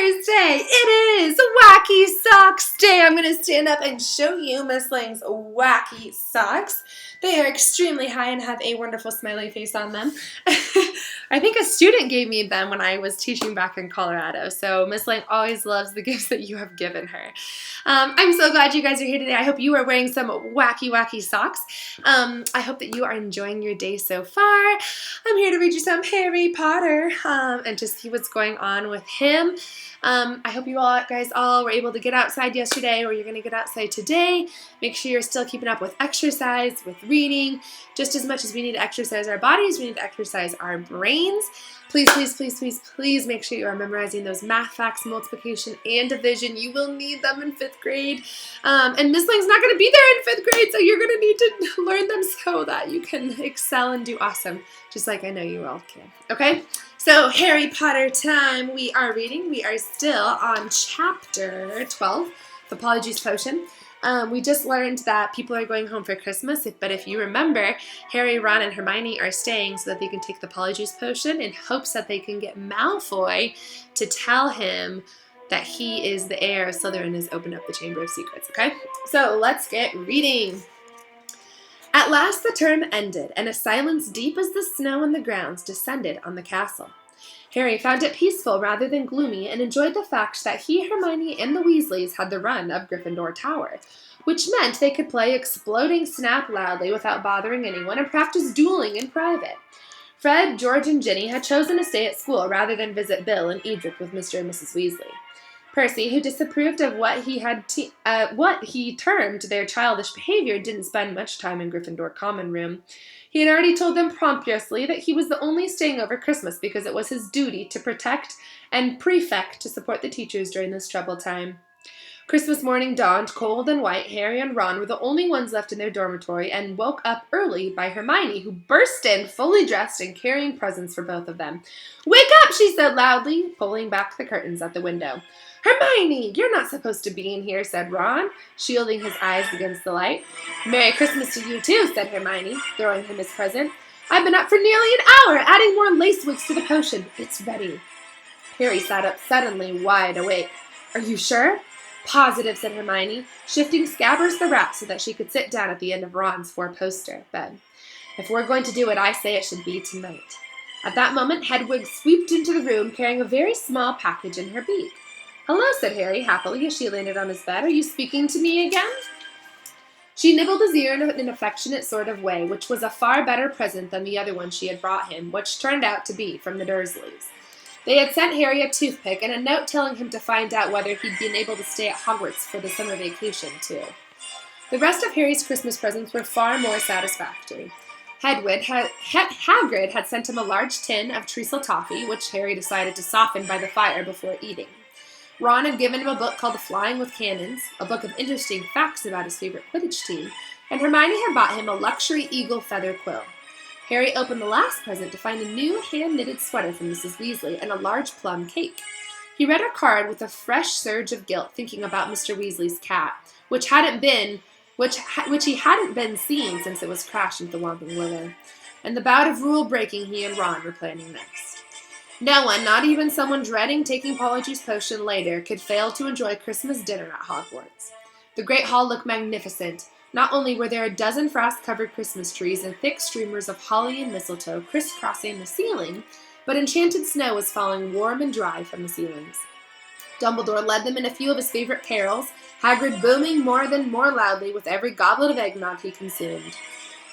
Thursday. It is Wacky Socks Day. I'm going to stand up and show you Miss Lang's wacky socks. They are extremely high and have a wonderful smiley face on them. I think a student gave me them when I was teaching back in Colorado. So Miss Lang always loves the gifts that you have given her. I'm so glad you guys are here today. I hope you are wearing some wacky socks. I hope that you are enjoying your day so far. I'm here to read you some Harry Potter and to see what's going on with him. I hope you guys all were able to get outside yesterday, or you're going to get outside today. Make sure you're still keeping up with exercise, with reading. Just as much as we need to exercise our bodies, we need to exercise our brains. Please make sure you are memorizing those math facts, multiplication and division. You will need them in 5th grade. And Miss Lang's not going to be there in 5th grade, so you're going to need to learn them so that you can excel and do awesome, just like I know you all can. Okay? So Harry Potter time. We are reading. We are still on chapter 12, the Polyjuice Potion. We just learned that people are going home for Christmas, but if you remember, Harry, Ron, and Hermione are staying so that they can take the Polyjuice Potion in hopes that they can get Malfoy to tell him that he is the heir of Slytherin and has opened up the Chamber of Secrets, okay? So let's get reading. At last the term ended, and a silence deep as the snow on the grounds descended on the castle. Harry found it peaceful rather than gloomy, and enjoyed the fact that he, Hermione, and the Weasleys had the run of Gryffindor Tower, which meant they could play Exploding Snap loudly without bothering anyone and practice dueling in private. Fred, George, and Ginny had chosen to stay at school rather than visit Bill and Edric with Mr. and Mrs. Weasley. Percy, who disapproved of what he termed their childish behavior, didn't spend much time in Gryffindor Common Room. He had already told them pompously that he was the only staying over Christmas because it was his duty to protect and prefect to support the teachers during this troubled time. Christmas morning dawned cold and white. Harry and Ron were the only ones left in their dormitory and woke up early by Hermione, who burst in fully dressed and carrying presents for both of them. "Wake up," she said loudly, pulling back the curtains at the window. "Hermione, you're not supposed to be in here," said Ron, shielding his eyes against the light. "Merry Christmas to you, too," said Hermione, throwing him his present. "I've been up for nearly an hour, adding more lace wigs to the potion. It's ready." Harry sat up suddenly, wide awake. "Are you sure?" "Positive," said Hermione, shifting Scabbers the rat so that she could sit down at the end of Ron's four-poster bed. "If we're going to do what I say, it should be tonight." At that moment, Hedwig swooped into the room, carrying a very small package in her beak. "Hello," said Harry happily as she landed on his bed. "Are you speaking to me again?" She nibbled his ear in an affectionate sort of way, which was a far better present than the other one she had brought him, which turned out to be from the Dursleys. They had sent Harry a toothpick and a note telling him to find out whether he'd been able to stay at Hogwarts for the summer vacation, too. The rest of Harry's Christmas presents were far more satisfactory. Hagrid had sent him a large tin of treacle toffee, which Harry decided to soften by the fire before eating. Ron had given him a book called Flying with Cannons, a book of interesting facts about his favorite Quidditch team, and Hermione had bought him a luxury eagle feather quill. Harry opened the last present to find a new hand-knitted sweater from Mrs. Weasley and a large plum cake. He read a card with a fresh surge of guilt, thinking about Mr. Weasley's cat, which he hadn't been seeing since it was crashed into the Whomping Willow, and the bout of rule-breaking he and Ron were planning next. No one, not even someone dreading taking Polyjuice Potion later, could fail to enjoy Christmas dinner at Hogwarts. The Great Hall looked magnificent. Not only were there a dozen frost-covered Christmas trees and thick streamers of holly and mistletoe crisscrossing the ceiling, but enchanted snow was falling warm and dry from the ceilings. Dumbledore led them in a few of his favorite carols, Hagrid booming more loudly with every goblet of eggnog he consumed.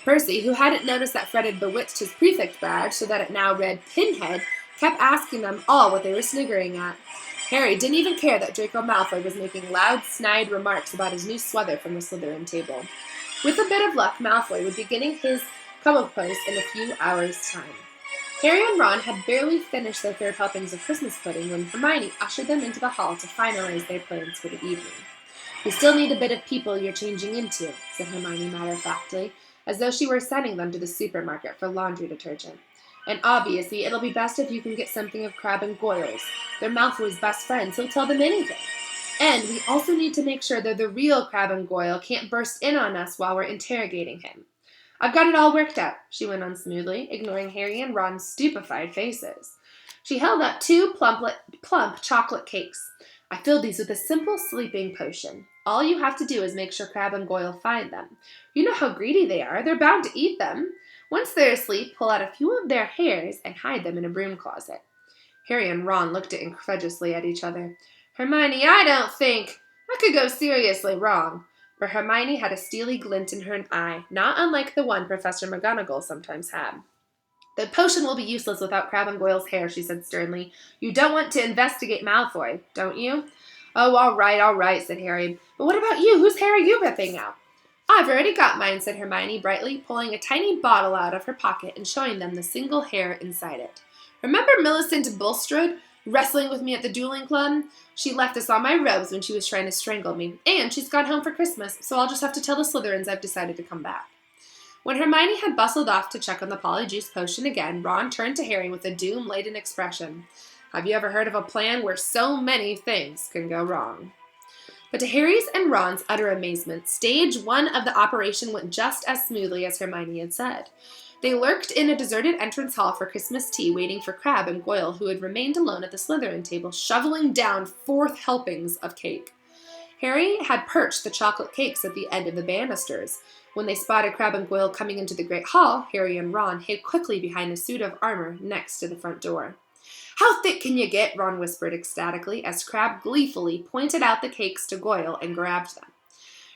Percy, who hadn't noticed that Fred had bewitched his prefect badge so that it now read Pinhead, kept asking them all what they were sniggering at. Harry didn't even care that Draco Malfoy was making loud, snide remarks about his new sweater from the Slytherin table. With a bit of luck, Malfoy would be getting his come-up-post in a few hours' time. Harry and Ron had barely finished their third helpings of Christmas pudding when Hermione ushered them into the hall to finalize their plans for the evening. "We still need a bit of people you're changing into," said Hermione matter-of-factly, as though she were sending them to the supermarket for laundry detergent. "And obviously, it'll be best if you can get something of Crabbe and Goyle's. They're Malfoy's best friends. He'll tell them anything. And we also need to make sure that the real Crabbe and Goyle can't burst in on us while we're interrogating him. I've got it all worked out," she went on smoothly, ignoring Harry and Ron's stupefied faces. She held up two plump chocolate cakes. I filled these with a simple sleeping potion. All you have to do is make sure Crab and Goyle find them. You know how greedy they are. They're bound to eat them. Once they're asleep, pull out a few of their hairs and hide them in a broom closet. Harry and Ron looked incredulously at each other. Hermione, I don't think. That could go seriously wrong. For Hermione had a steely glint in her eye, not unlike the one Professor McGonagall sometimes had. The potion will be useless without Crabbe and Goyle's hair, she said sternly. You don't want to investigate Malfoy, don't you? Oh, all right, said Harry. But what about you? Whose hair are you ripping out? I've already got mine, said Hermione brightly, pulling a tiny bottle out of her pocket and showing them the single hair inside it. Remember Millicent Bulstrode wrestling with me at the dueling club? She left us on my robes when she was trying to strangle me, and she's gone home for Christmas, so I'll just have to tell the Slytherins I've decided to come back. When Hermione had bustled off to check on the Polyjuice potion again, Ron turned to Harry with a doom-laden expression. Have you ever heard of a plan where so many things can go wrong? But to Harry's and Ron's utter amazement, stage 1 of the operation went just as smoothly as Hermione had said. They lurked in a deserted entrance hall for Christmas tea, waiting for Crabbe and Goyle, who had remained alone at the Slytherin table, shoveling down 4th helpings of cake. Harry had perched the chocolate cakes at the end of the banisters. When they spotted Crabbe and Goyle coming into the great hall, Harry and Ron hid quickly behind a suit of armor next to the front door. How thick can you get? Ron whispered ecstatically as Crabbe gleefully pointed out the cakes to Goyle and grabbed them.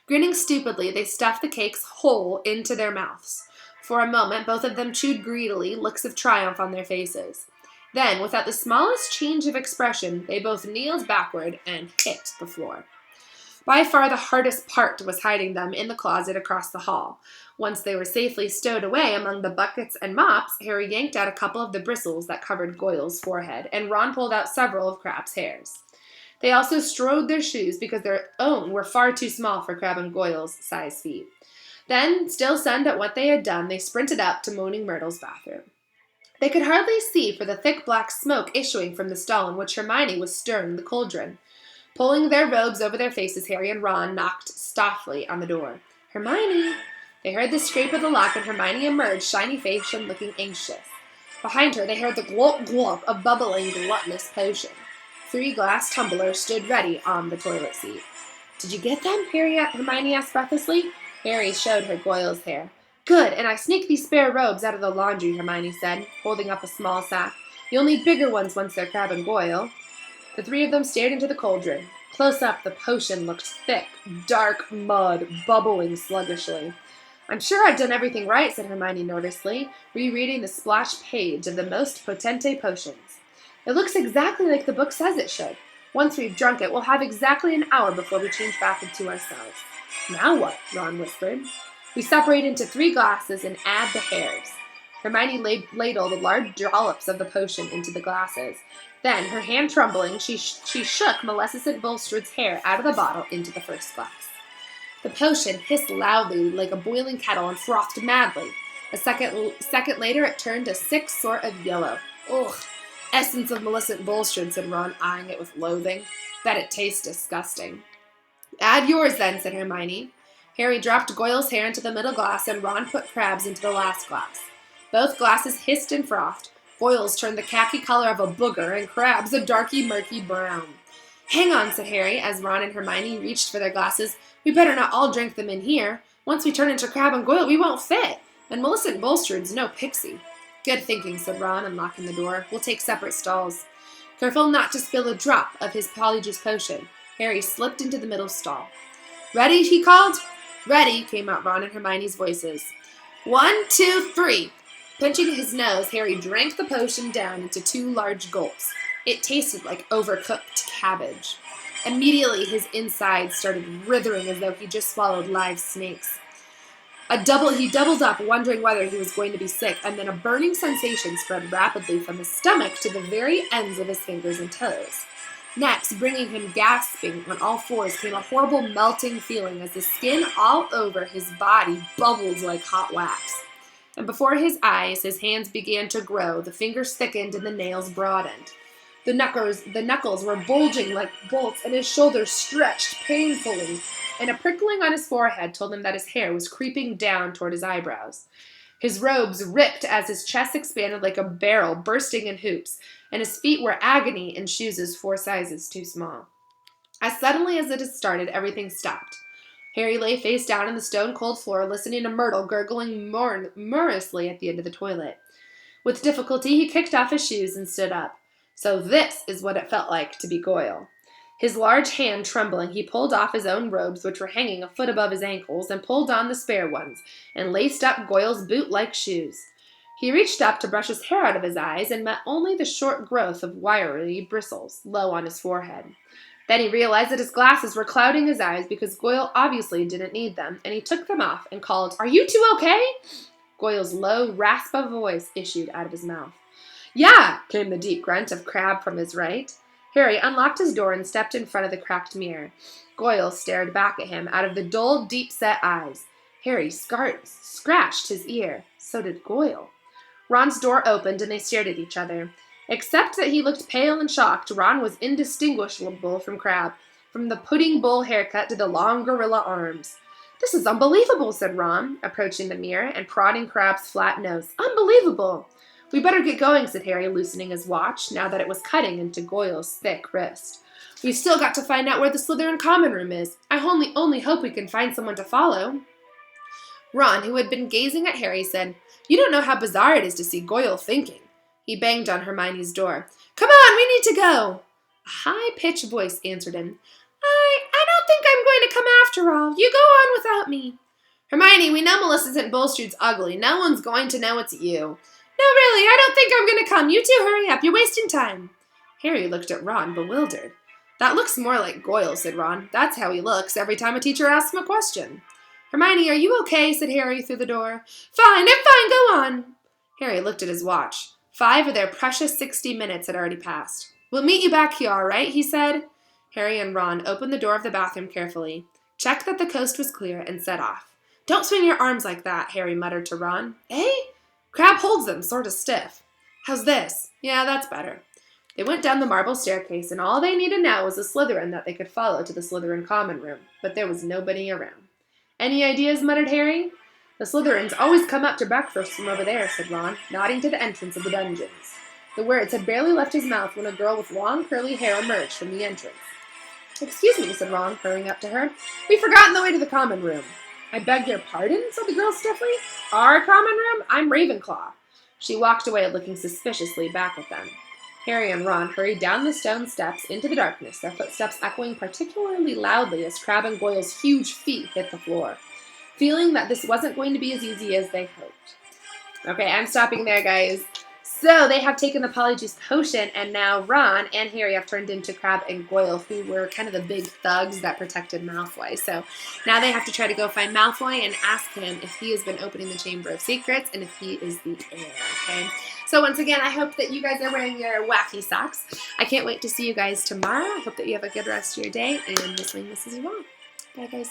Grinning stupidly, they stuffed the cakes whole into their mouths. For a moment, both of them chewed greedily, looks of triumph on their faces. Then, without the smallest change of expression, they both kneeled backward and hit the floor. By far the hardest part was hiding them in the closet across the hall. Once they were safely stowed away among the buckets and mops, Harry yanked out a couple of the bristles that covered Goyle's forehead, and Ron pulled out several of Crabbe's hairs. They also strode their shoes because their own were far too small for Crabbe and Goyle's size feet. Then, still stunned at what they had done, they sprinted up to Moaning Myrtle's bathroom. They could hardly see for the thick black smoke issuing from the stall in which Hermione was stirring the cauldron. Pulling their robes over their faces, Harry and Ron knocked softly on the door. Hermione! They heard the scrape of the lock, and Hermione emerged, shiny-faced and looking anxious. Behind her, they heard the glop-glop of bubbling, gluttonous potion. 3 glass tumblers stood ready on the toilet seat. Did you get them? Hermione asked breathlessly. Harry showed her Goyle's hair. Good, and I sneaked these spare robes out of the laundry, Hermione said, holding up a small sack. You'll need bigger ones once they're Crabbe and Goyle. The 3 of them stared into the cauldron. Close up, the potion looked thick, dark mud, bubbling sluggishly. I'm sure I've done everything right, said Hermione nervously, rereading the splash page of the most potente potions. It looks exactly like the book says it should. Once we've drunk it, we'll have exactly an hour before we change back into ourselves. Now what? Ron whispered. We separate into 3 glasses and add the hairs. Hermione ladled large dollops of the potion into the glasses. Then, her hand trembling, she shook Maleficent Bulstrode's hair out of the bottle into the first glass. The potion hissed loudly like a boiling kettle and frothed madly. A second later, it turned a sick sort of yellow. Ugh, essence of Maleficent Bulstrode, said Ron, eyeing it with loathing. Bet it tastes disgusting. Add yours, then, said Hermione. Harry dropped Goyle's hair into the middle glass, and Ron put Crabbe's into the last glass. Both glasses hissed and frothed. Goyle's turned the khaki color of a booger, and Crabbe's a darky, murky brown. Hang on, said Harry, as Ron and Hermione reached for their glasses. We better not all drink them in here. Once we turn into Crabbe and Goyle, we won't fit. And Millicent Bulstrode's no pixie. Good thinking, said Ron, unlocking the door. We'll take separate stalls. Careful not to spill a drop of his Polyjuice potion, Harry slipped into the middle stall. Ready, he called. Ready, came out Ron and Hermione's voices. 1, 2, 3. Pinching his nose, Harry drank the potion down into 2 large gulps. It tasted like overcooked cabbage. Immediately, his insides started writhing as though he just swallowed live snakes. He doubled up, wondering whether he was going to be sick, and then a burning sensation spread rapidly from his stomach to the very ends of his fingers and toes. Next, bringing him gasping on all fours, came a horrible melting feeling as the skin all over his body bubbled like hot wax. And before his eyes, his hands began to grow, the fingers thickened, and the nails broadened. The knuckles were bulging like bolts, and his shoulders stretched painfully, and a prickling on his forehead told him that his hair was creeping down toward his eyebrows. His robes ripped as his chest expanded like a barrel bursting in hoops, and his feet were agony in shoes 4 sizes too small. As suddenly as it had started, everything stopped. Harry lay face down on the stone-cold floor, listening to Myrtle gurgling murmurously at the end of the toilet. With difficulty, he kicked off his shoes and stood up. So this is what it felt like to be Goyle. His large hand trembling, he pulled off his own robes, which were hanging a foot above his ankles, and pulled on the spare ones, and laced up Goyle's boot-like shoes. He reached up to brush his hair out of his eyes, and met only the short growth of wiry bristles low on his forehead. Then he realized that his glasses were clouding his eyes because Goyle obviously didn't need them, and he took them off and called, "Are you two okay?" Goyle's low rasp of a voice issued out of his mouth. "Yeah," came the deep grunt of Crabbe from his right. Harry unlocked his door and stepped in front of the cracked mirror. Goyle stared back at him out of the dull, deep-set eyes. Harry scratched his ear. So did Goyle. Ron's door opened, and they stared at each other. Except that he looked pale and shocked, Ron was indistinguishable from Crabbe, from the pudding bowl haircut to the long gorilla arms. "This is unbelievable," said Ron, approaching the mirror and prodding Crabbe's flat nose. "Unbelievable!" "We better get going," said Harry, loosening his watch, now that it was cutting into Goyle's thick wrist. "We've still got to find out where the Slytherin common room is. I only hope we can find someone to follow." Ron, who had been gazing at Harry, said, "You don't know how bizarre it is to see Goyle thinking." He banged on Hermione's door. "Come on, we need to go." A high-pitched voice answered him. I don't think I'm going to come after all. You go on without me." "Hermione, we know Melissa St. Bulstrude's ugly. No one's going to know it's you." "No, really, I don't think I'm going to come. You two hurry up. You're wasting time." Harry looked at Ron, bewildered. "That looks more like Goyle," said Ron. "That's how he looks every time a teacher asks him a question." "Hermione, are you okay?" said Harry through the door. "Fine, I'm fine. Go on." Harry looked at his watch. 5 of their precious 60 minutes had already passed. "We'll meet you back here, all right?" he said. Harry and Ron opened the door of the bathroom carefully, checked that the coast was clear, and set off. "Don't swing your arms like that," Harry muttered to Ron. "Eh? Crabbe holds them sort of stiff." "How's this?" "Yeah, that's better." They went down the marble staircase, and all they needed now was a Slytherin that they could follow to the Slytherin common room, but there was nobody around. "Any ideas?" muttered Harry. "The Slytherins always come up to breakfast from over there," said Ron, nodding to the entrance of the dungeons. The words had barely left his mouth when a girl with long curly hair emerged from the entrance. "Excuse me," said Ron, hurrying up to her. "We've forgotten the way to the common room." "I beg your pardon?" said the girl stiffly. "Our common room? I'm Ravenclaw." She walked away, looking suspiciously back at them. Harry and Ron hurried down the stone steps into the darkness, their footsteps echoing particularly loudly as Crabbe and Goyle's huge feet hit the floor, feeling that this wasn't going to be as easy as they hoped. Okay, I'm stopping there, guys. So they have taken the Polyjuice Potion, and now Ron and Harry have turned into Crabbe and Goyle, who were kind of the big thugs that protected Malfoy. So now they have to try to go find Malfoy and ask him if he has been opening the Chamber of Secrets and if he is the heir, okay? So once again, I hope that you guys are wearing your wacky socks. I can't wait to see you guys tomorrow. I hope that you have a good rest of your day, and Miss Ling misses you all. Bye, guys.